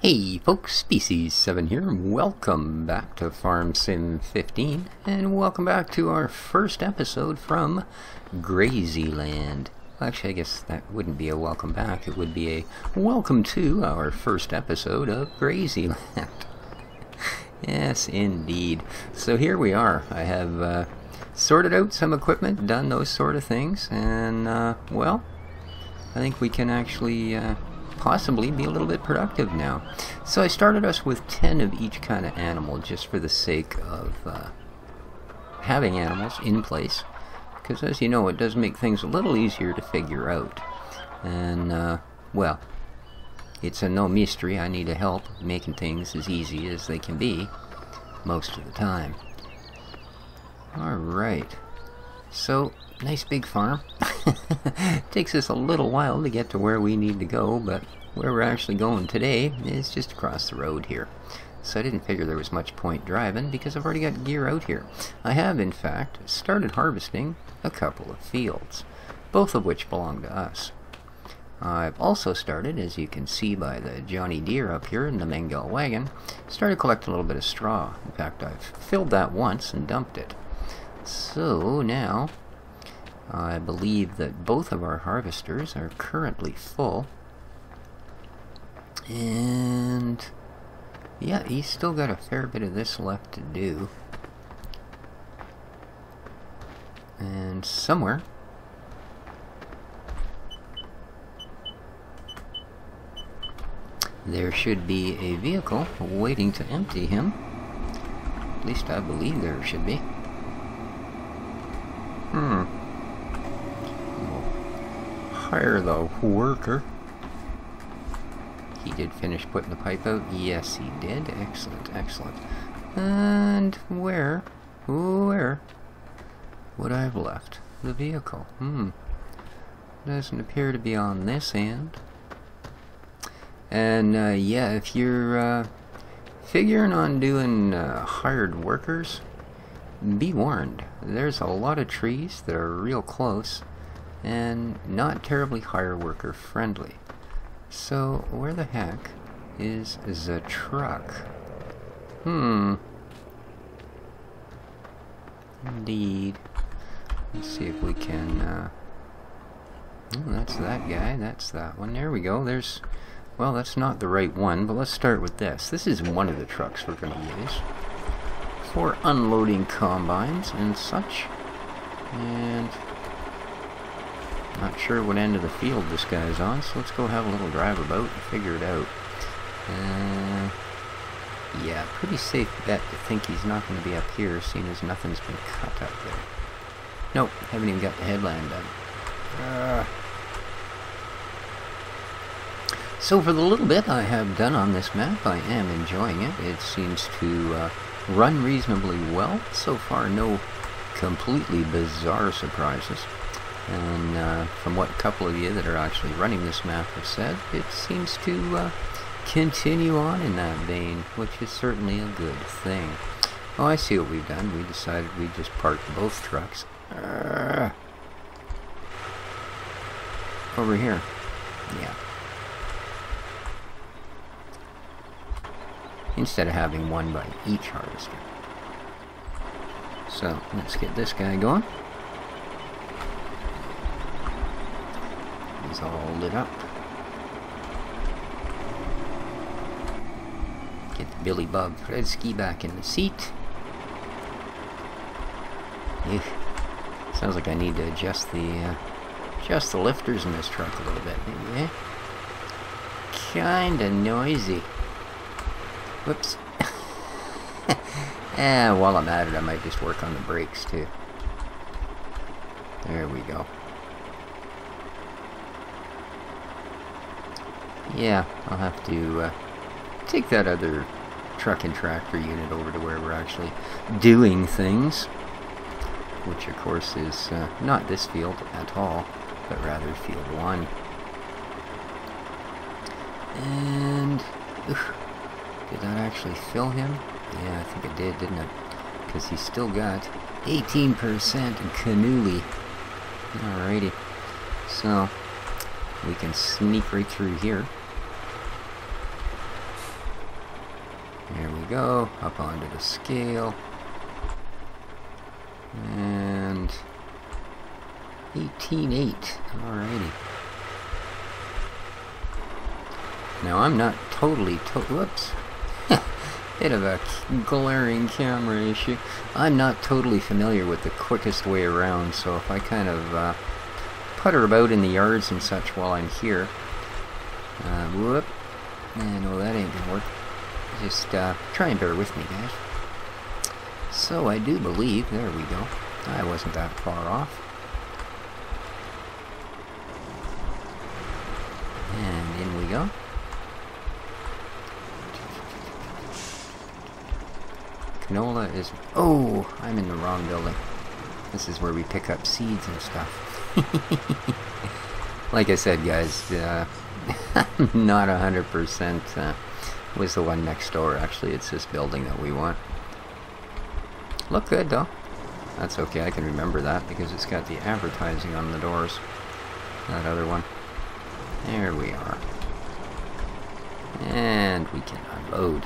Hey folks, Species 7 here, welcome back to Farm Sim 15, and welcome back to our first episode from Grazyland. Actually, I guess that wouldn't be a welcome back, it would be a welcome to our first episode of Grazyland. Yes, indeed. So here we are. I have sorted out some equipment, done those sort of things, and, well, I think we can actually possibly be a little bit productive now. So I started us with 10 of each kind of animal just for the sake of having animals in place, because as you know, it does make things a little easier to figure out. And well, it's a no mystery. I need help making things as easy as they can be most of the time. Alright, so nice big farm. Takes us a little while to get to where we need to go, but where we're actually going today is just across the road here. So I didn't figure there was much point driving because I've already got gear out here. I have, in fact, started harvesting a couple of fields, both of which belong to us. I've also started, as you can see by the Johnny Deere up here in the Mengel wagon, started collecting a little bit of straw. In fact, I've filled that once and dumped it. So now I believe that both of our harvesters are currently full. And yeah, he's still got a fair bit of this left to do. And somewhere there should be a vehicle waiting to empty him. At least I believe there should be. We'll hire the worker. He did finish putting the pipe out. Yes, he did. Excellent, excellent. And where would I have left the vehicle? Doesn't appear to be on this end. And yeah, if you're figuring on doing hired workers, be warned. There's a lot of trees that are real close and not terribly hire worker friendly. So where the heck is the truck? Indeed. Let's see if we can oh, that's that guy, that's that one. There we go. There's, well, that's not the right one, but let's start with this. This is one of the trucks we're going to use for unloading combines and such. And not sure what end of the field this guy's on, so let's go have a little drive about and figure it out. Yeah, pretty safe bet to think he's not going to be up here, seeing as nothing's been cut up there. Nope, haven't even got the headland done. So for the little bit I have done on this map, I am enjoying it. It seems to run reasonably well. So far, no completely bizarre surprises. And from what a couple of you that are actually running this map have said, it seems to continue on in that vein, which is certainly a good thing. Oh, I see what we've done. We decided we'd just park both trucks over here. Yeah. Instead of having one by each harvester. So, let's get this guy going. He's all lit up. Get the Billy Bob Fredsky back in the seat. Ew. Sounds like I need to adjust the lifters in this truck a little bit, maybe, eh? Kinda noisy. Whoops. While I'm at it, I might just work on the brakes too. There we go. Yeah, I'll have to take that other truck and tractor unit over to where we're actually doing things, which of course is not this field at all, but rather field 1. And did that actually fill him? Yeah, I think it did, didn't it? Because he's still got 18% canola. Alrighty. So we can sneak right through here. we go. Up onto the scale. And 18.8. Alrighty. Now I'm not totally whoops. Bit of a glaring camera issue. I'm not totally familiar with the quickest way around, so if I kind of putter about in the yards and such while I'm here, whoop, no, that ain't gonna work. Just try and bear with me, guys. So I do believe, there we go. I wasn't that far off. And in we go. Canola is... Oh, I'm in the wrong building. This is where we pick up seeds and stuff. Like I said, guys, not 100% was the one next door. Actually, it's this building that we want. Look good, though. That's okay, I can remember that because it's got the advertising on the doors. That other one. There we are. And we can unload.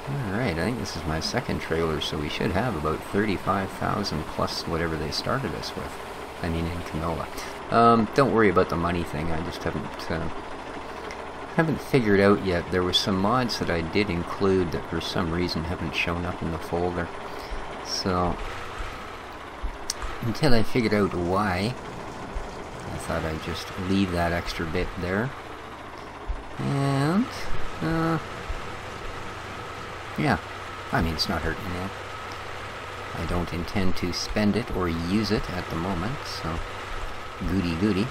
Alright, I think this is my second trailer, so we should have about 35,000 plus whatever they started us with. I mean, in canola. Don't worry about the money thing, I just haven't figured out yet. There were some mods that I did include that for some reason haven't shown up in the folder. So, until I figured out why, I thought I'd just leave that extra bit there. And, yeah, I mean, it's not hurting now. I don't intend to spend it or use it at the moment, so goody goody.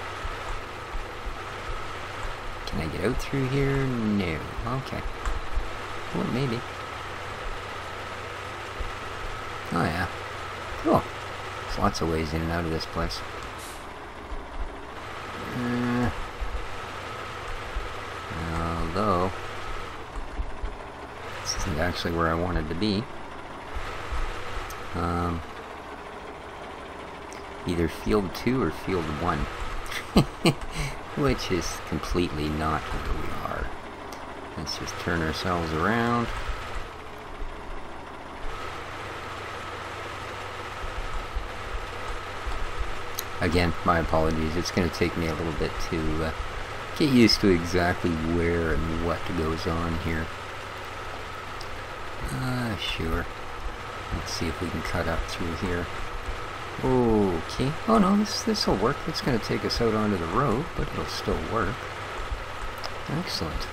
Can I get out through here? No. Okay. Well, maybe. Oh yeah. Cool. There's lots of ways in and out of this place. Although this isn't actually where I wanted to be. Either field 2 or field 1. Which is completely not where we are. Let's just turn ourselves around. Again, my apologies. It's going to take me a little bit to get used to exactly where and what goes on here. Sure. Let's see if we can cut up through here. Okay. Oh no, this will work. It's going to take us out onto the road, but it'll still work. Excellent.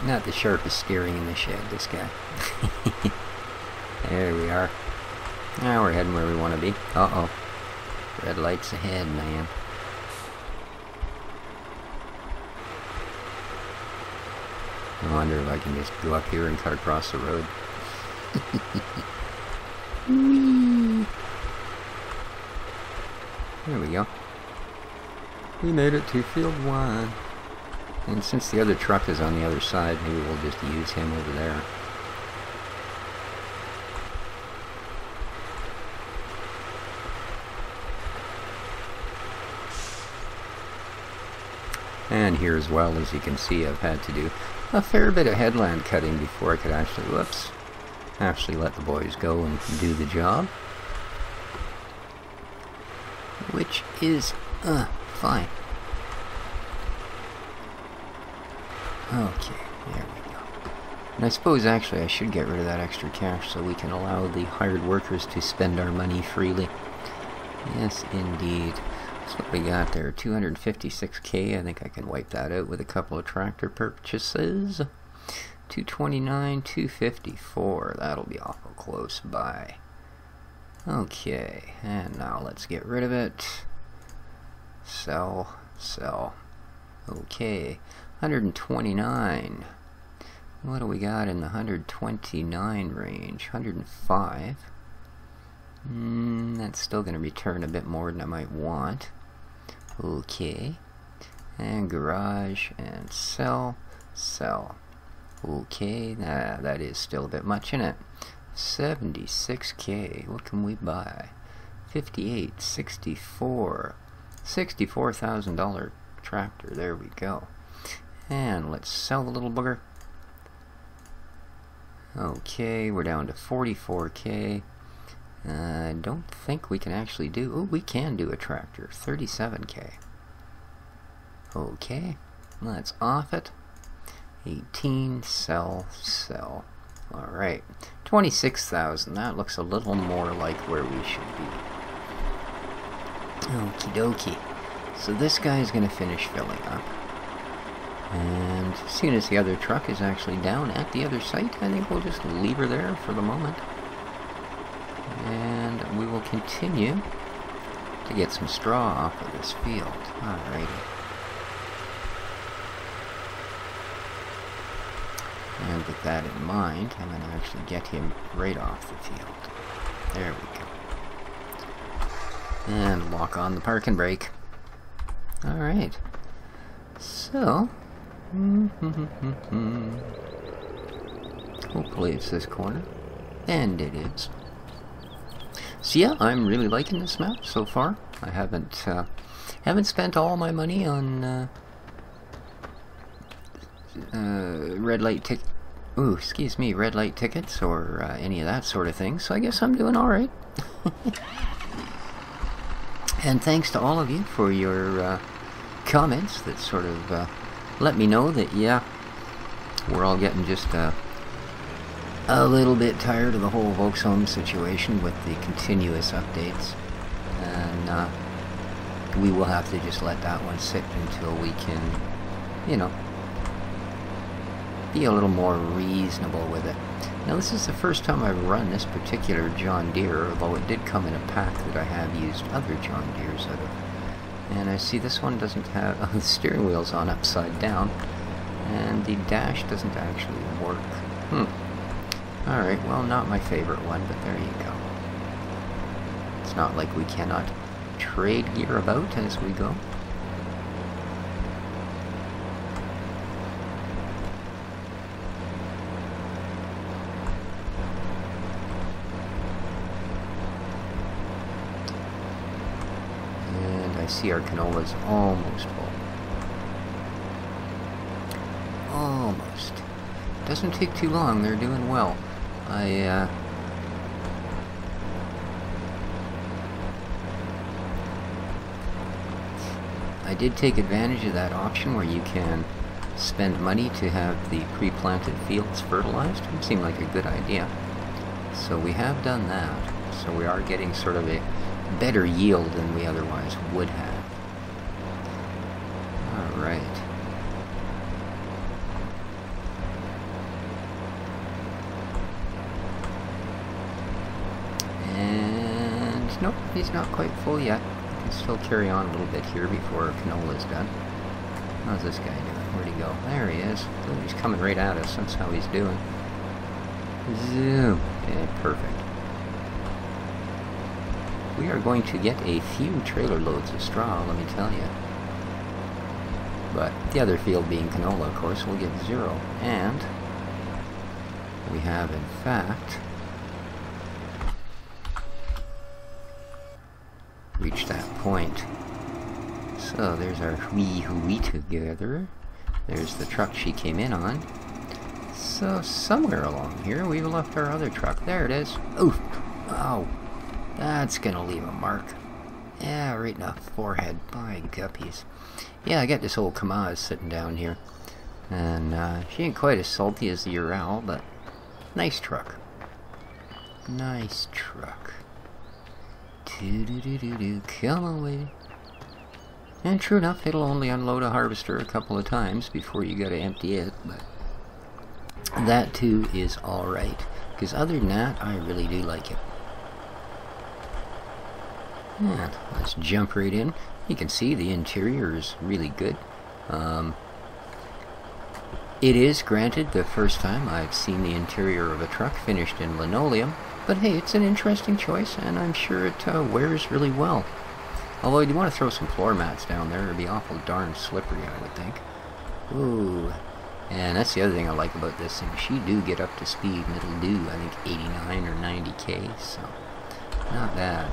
Not the sharpest steering in the shed, this guy. There we are. Now we're heading where we want to be. Uh-oh. Red lights ahead, man. I wonder if I can just go up here and cut across the road. Whee! There we go. We made it to field 1. And since the other truck is on the other side, maybe we'll just use him over there. And here as well, as you can see, I've had to do a fair bit of headland cutting before I could actually, actually let the boys go and do the job. Which is, fine. Okay, there we go. And I suppose actually I should get rid of that extra cash so we can allow the hired workers to spend our money freely. Yes, indeed. That's what we got there, 256k. I think I can wipe that out with a couple of tractor purchases. 229, 254. That'll be awful close by. Okay, and now let's get rid of it. Sell, sell. Okay, 129. What do we got in the 129 range? 105. That's still going to return a bit more than I might want. Okay. And garage and sell, sell. Okay, that is still a bit much in it. 76k. What can we buy? 58, 64. $64,000 tractor. There we go. And let's sell the little booger. Okay, we're down to 44K. I don't think we can actually do... Oh, we can do a tractor. 37K. Okay, let's off it. 18, sell, sell. Alright, 26,000. That looks a little more like where we should be. Okie dokie. So this guy's going to finish filling up. And as soon as the other truck is actually down at the other site, I think we'll just leave her there for the moment. And we will continue to get some straw off of this field. Alrighty. And with that in mind, I'm going to actually get him right off the field. There we go. And lock on the parking brake. Alright. So... hopefully it's this corner. And it is. So yeah, I'm really liking this map so far. I haven't spent all my money on red light tickets or any of that sort of thing. So I guess I'm doing all right. And thanks to all of you for your comments that sort of let me know that yeah, we're all getting just a little bit tired of the whole Volkswagen situation with the continuous updates, and we will have to just let that one sit until we can, you know, be a little more reasonable with it. Now this is the first time I've run this particular John Deere, although it did come in a pack that I have used other John Deeres out of. And I see this one doesn't have, the steering wheel's on upside down, and the dash doesn't actually work. Alright, well, not my favorite one, but there you go. It's not like we cannot trade gear about as we go. And I see our canola's almost full. Almost. Doesn't take too long, they're doing well. I did take advantage of that option where you can spend money to have the pre-planted fields fertilized. It seemed like a good idea. So we have done that. So we are getting sort of a better yield than we otherwise would have. Alright. Nope, he's not quite full yet. I can still carry on a little bit here before canola's done. How's this guy doing? Where'd he go? There he is. Ooh, he's coming right at us. That's how he's doing. Zoom. Yeah, perfect. We are going to get a few trailer loads of straw, let me tell you. But the other field being canola, of course, we'll get 0. And we have, in fact, reach that point. So there's our wee together. There's the truck she came in on. So somewhere along here we've left our other truck. There it is. Oof! Oh, that's gonna leave a mark. Yeah, right in the forehead. By guppies. Yeah, I got this old Kamaz sitting down here, and she ain't quite as salty as the Ural, but nice truck. Nice truck. Come on, lady. And true enough, it'll only unload a harvester a couple of times before you gotta empty it, but that too is alright. Because other than that, I really do like it. And let's jump right in. You can see the interior is really good. It is, granted, the first time I've seen the interior of a truck finished in linoleum. But hey, it's an interesting choice, and I'm sure it wears really well. Although you want to throw some floor mats down there, it'd be awful darn slippery, I would think. Ooh. And that's the other thing I like about this thing. She do get up to speed, and it'll do, I think, 89 or 90K, so not bad.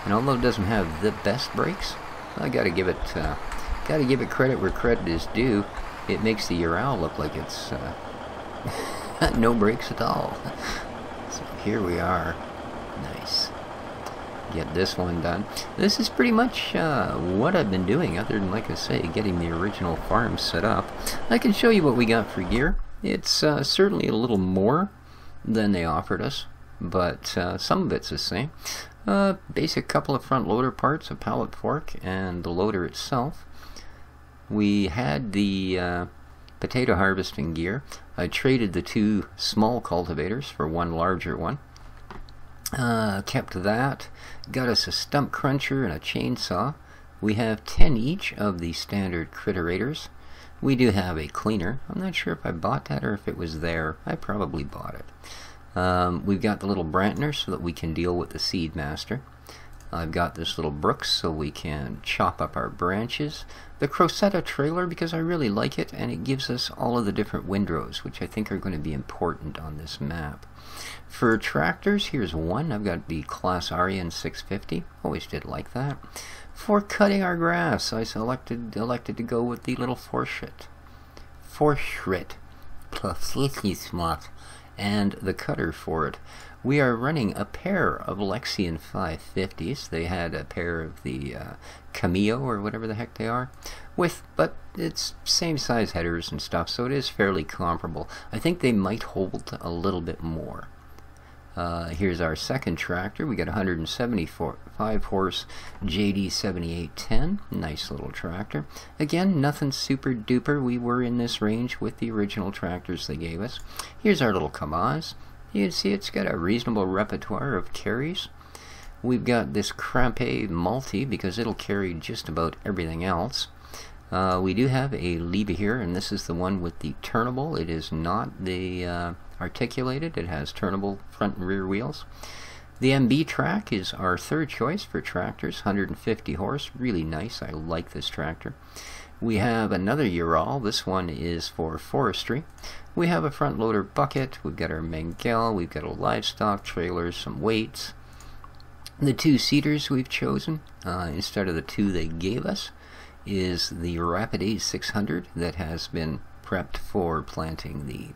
And although it doesn't have the best brakes, I gotta give it credit where credit is due. It makes the Ural look like it's no brakes at all. So here we are. Nice. Get this one done. This is pretty much what I've been doing, other than, like I say, getting the original farm set up. I can show you what we got for gear. It's certainly a little more than they offered us, but some of it's the same. Basic couple of front loader parts, a pallet fork, and the loader itself. We had the potato harvesting gear. I traded the 2 small cultivators for one larger one. Kept that. Got us a stump cruncher and a chainsaw. We have 10 each of the standard criterators. We do have a cleaner. I'm not sure if I bought that or if it was there. I probably bought it. We've got the little Brantner so that we can deal with the Seed Master. I've got this little Brooks so we can chop up our branches. The Crocetta trailer because I really like it, and it gives us all of the different windrows, which I think are going to be important on this map. For tractors, here's one. I've got the Class Aryan 650. Always did like that. For cutting our grass, I elected to go with the little Forschritt. And the cutter for it. We are running a pair of Lexion 550s. They had a pair of the Cameo or whatever the heck they are, but it's same size headers and stuff, so it is fairly comparable. I think they might hold a little bit more. Here's our second tractor. We got 175 horse JD 7810. Nice little tractor. Again, nothing super duper. We were in this range with the original tractors they gave us. Here's our little Kamaz. You can see it's got a reasonable repertoire of carries. We've got this Crampe Multi because it'll carry just about everything else. We do have a Liebe here, and this is the one with the turnable. It is not the articulated. It has turnable front and rear wheels. The MB track is our third choice for tractors, 150 horse, really nice. I like this tractor. We have another Ural. This one is for forestry. We have a front loader bucket. We've got our Mengel. We've got a livestock trailer, some weights. The 2 seaters we've chosen, instead of the 2 they gave us, is the Rapid 600 that has been prepped for planting the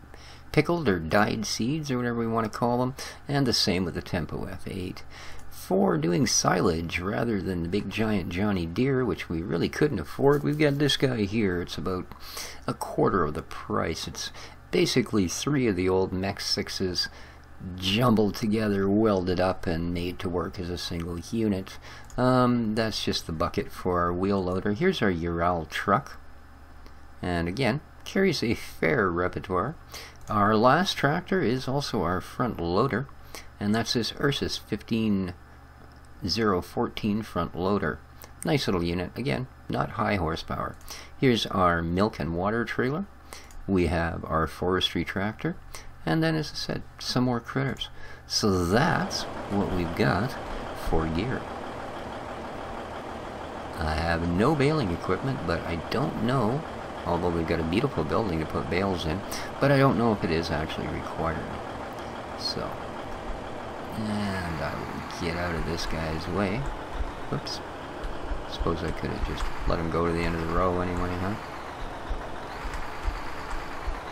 pickled or dyed seeds or whatever we want to call them, and the same with the Tempo F8. For doing silage rather than the big giant Johnny Deere, which we really couldn't afford, we've got this guy here. It's about a quarter of the price. It's basically 3 of the old Mech 6s jumbled together, welded up, and made to work as a single unit. That's just the bucket for our wheel loader. Here's our Ural truck, and again, carries a fair repertoire. Our last tractor is also our front loader, and that's this Ursus 15014 front loader. Nice little unit, again, not high horsepower. Here's our milk and water trailer. We have our forestry tractor, and then, as I said, some more critters. So that's what we've got for gear. I have no baling equipment, but I don't know, although we've got a beautiful building to put bales in, but I don't know if it is actually required. So, and I will get out of this guy's way. Whoops. Suppose I could have just let him go to the end of the row anyway, huh?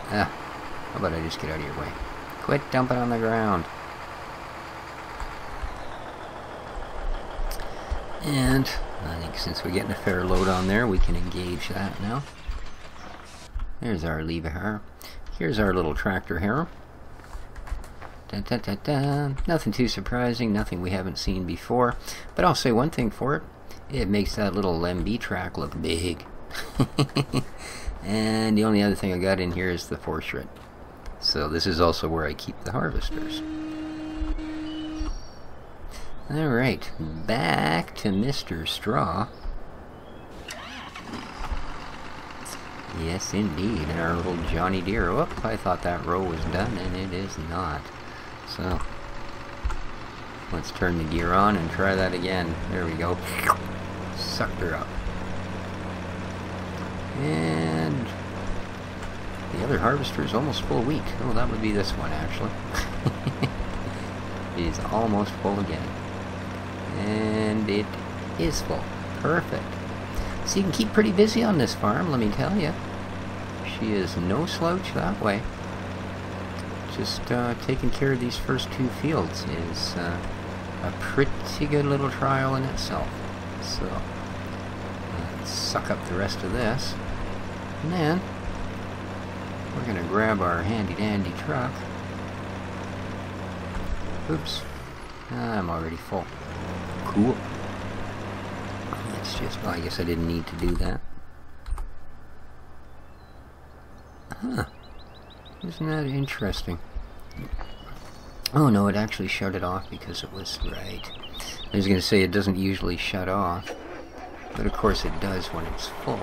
How about I just get out of your way? Quit dumping on the ground. And I think since we're getting a fair load on there, we can engage that now. There's our lever. Here's our little tractor harrow. Dun, dun, dun, dun. Nothing too surprising, nothing we haven't seen before. But I'll say one thing for it. It makes that little MB track look big. And the only other thing I got in here is the Forschritt. So this is also where I keep the harvesters. Alright, back to Mr. Straw. Yes, indeed, and our little Johnny Deere. Whoop, I thought that row was done, and it is not. So, let's turn the gear on and try that again. There we go. Sucked her up. And the other harvester is almost full wheat. Oh, that would be this one, actually. It is almost full again. And it is full. Perfect. So you can keep pretty busy on this farm, let me tell you. She is no slouch that way. Just taking care of these first 2 fields is a pretty good little trial in itself. So, let's suck up the rest of this. And then, we're going to grab our handy-dandy truck. Oops. I'm already full. Cool. Let's just... well, I guess I didn't need to do that. Huh. Isn't that interesting? Oh no, it actually shut it off because it was right. I was going to say it doesn't usually shut off, but of course it does when it's full.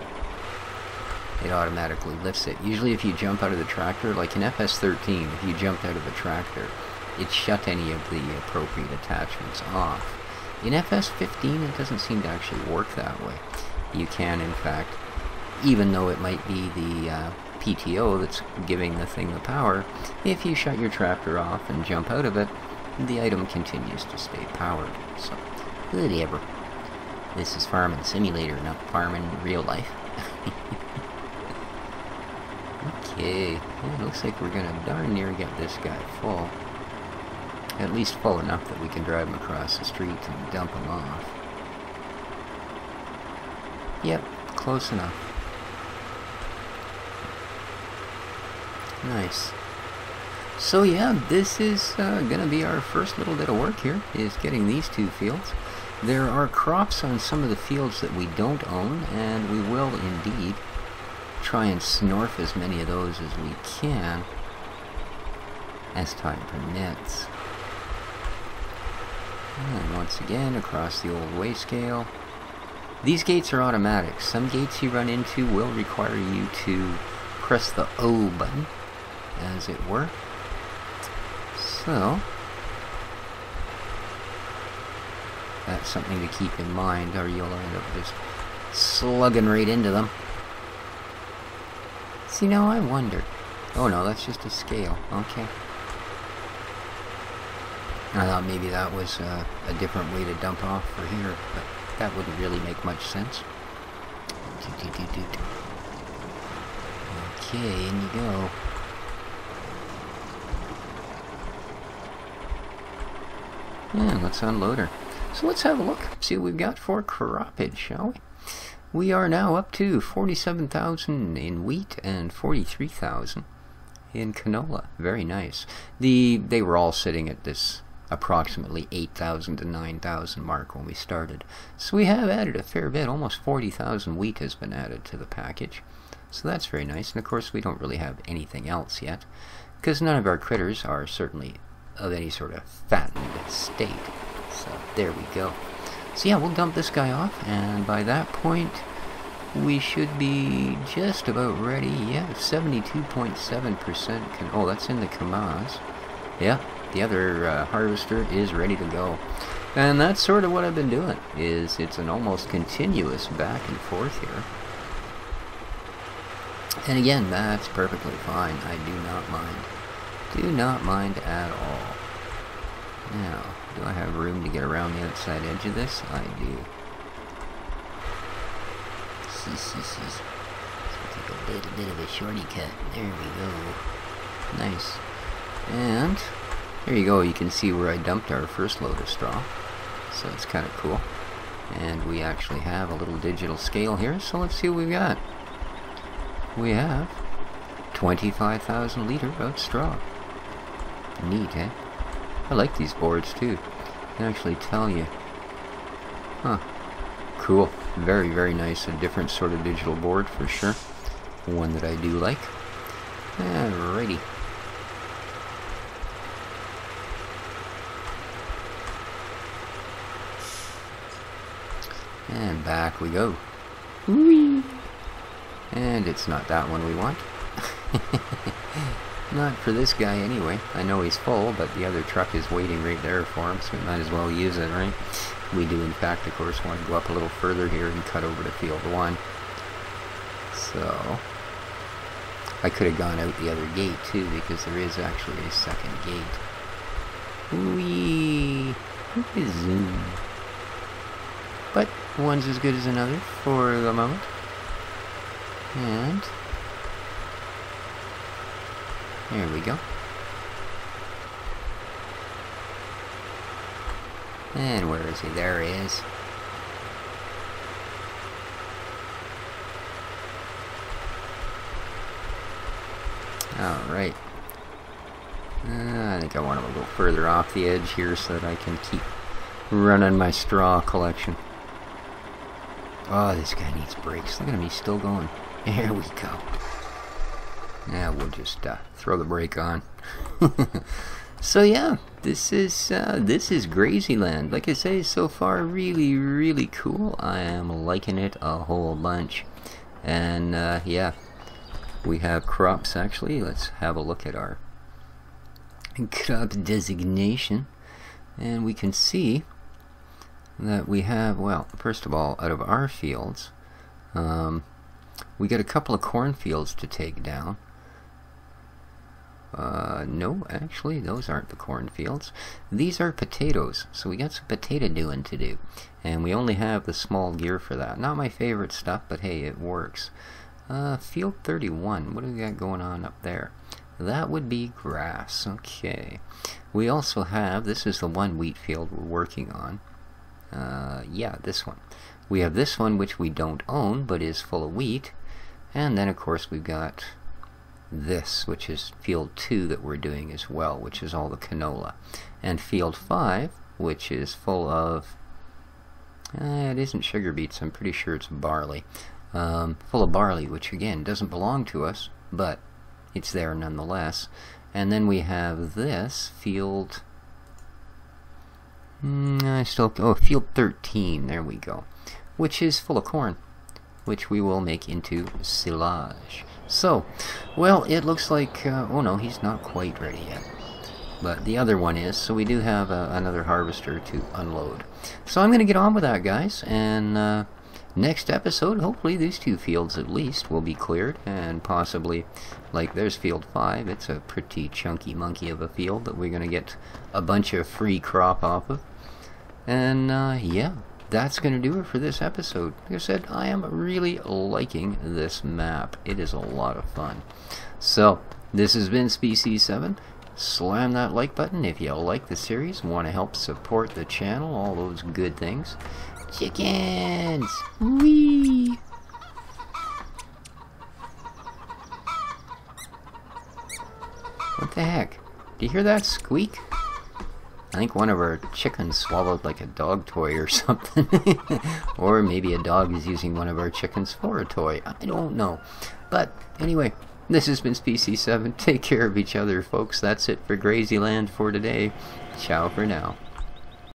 It automatically lifts it. Usually if you jump out of the tractor, like in FS13, if you jumped out of the tractor, it shut any of the appropriate attachments off. In FS15 it doesn't seem to actually work that way. You can, in fact, even though it might be the PTO that's giving the thing the power, if you shut your tractor off and jump out of it, the item continues to stay powered. So, whatever. This is Farming Simulator, not farming real life. Okay, it looks like we're gonna darn near get this guy full. At least full enough that we can drive him across the street and dump him off. Yep, close enough. Nice. So yeah, this is gonna be our first little bit of work here, is getting these 2 fields. There are crops on some of the fields that we don't own, and we will indeed try and snorf as many of those as we can as time permits. And once again, across the old weigh scale. These gates are automatic. Some gates you run into will require you to press the O button, as it were. So, that's something to keep in mind, or you'll end up just slugging right into them. See, now I wonder. Oh no, that's just a scale. Okay. I thought maybe that was a different way to dump off for here, but that wouldn't really make much sense. Okay, in you go. And let's unload her. So let's have a look, see what we've got for croppage, shall we? We are now up to 47,000 in wheat and 43,000 in canola. Very nice. They were all sitting at this approximately 8,000 to 9,000 mark when we started. So we have added a fair bit. Almost 40,000 wheat has been added to the package. So that's very nice. And of course we don't really have anything else yet, because none of our critters are certainly of any sort of fattened state. So there we go. So yeah, we'll dump this guy off, and by that point we should be just about ready. Yeah, 72.7% oh, that's in the Kamaz. Yeah, the other harvester is ready to go. And that's sort of what I've been doing, is it's an almost continuous back and forth here. And again, that's perfectly fine. I do not mind. Do not mind at all. Now, do I have room to get around the outside edge of this? I do. So take a little bit of a shorty cut. There we go. Nice. And there you go. You can see where I dumped our first load of straw. So it's kind of cool. And we actually have a little digital scale here. So let's see what we've got. We have 25,000 liter of straw. Neat, eh? I like these boards too. They actually tell you. Huh. Cool. Very, very nice. A different sort of digital board for sure. One that I do like. Alrighty. And back we go. Whee! And it's not that one we want. Not for this guy anyway. I know he's full, but the other truck is waiting right there for him, so we might as well use it, right? We do, in fact, of course, want to go up a little further here and cut over to field 1. So, I could have gone out the other gate, too, because there is actually a second gate. Whee! Zoom. But One's as good as another for the moment. And there we go. And where is he? There he is. Alright. I think I want to go further off the edge here so that I can keep running my straw collection. Oh, this guy needs brakes. Look at him, he's still going. There we go. Yeah, we'll just throw the brake on. So yeah, this is Grazyland. Like I say, so far really, really cool. I am liking it a whole bunch. And yeah, we have crops actually. Let's have a look at our crop designation, and we can see that we have, well, first of all, out of our fields, we got a couple of cornfields to take down. No, actually, those aren't the cornfields. These are potatoes, so we got some potato doing to do, and we only have the small gear for that. Not my favorite stuff, but hey, it works. Field 31, what do we got going on up there? That would be grass. Okay. We also have, this is the one wheat field we're working on. Yeah, this one. We have this one which we don't own, but is full of wheat. And then of course we've got this, which is field 2 that we're doing as well, which is all the canola. And field 5, which is full of, it isn't sugar beets, I'm pretty sure it's barley. Full of barley, which again doesn't belong to us, but it's there nonetheless. And then we have this field, field 13, there we go, which is full of corn, which we will make into silage. So, well, it looks like, oh no, he's not quite ready yet, but the other one is, so we do have another harvester to unload. So I'm going to get on with that, guys, and next episode, hopefully these two fields at least will be cleared, and possibly, like there's field 5, it's a pretty chunky monkey of a field that we're going to get a bunch of free crop off of. And yeah, that's going to do it for this episode. Like I said, I am really liking this map. It is a lot of fun. So, this has been Species 7. Slam that like button if you like the series, want to help support the channel, all those good things. Chickens! Whee! What the heck? Do you hear that squeak? I think one of our chickens swallowed like a dog toy or something. Or maybe a dog is using one of our chickens for a toy. I don't know. But anyway, this has been Species 7. Take care of each other, folks. That's it for Grazyland for today. Ciao for now.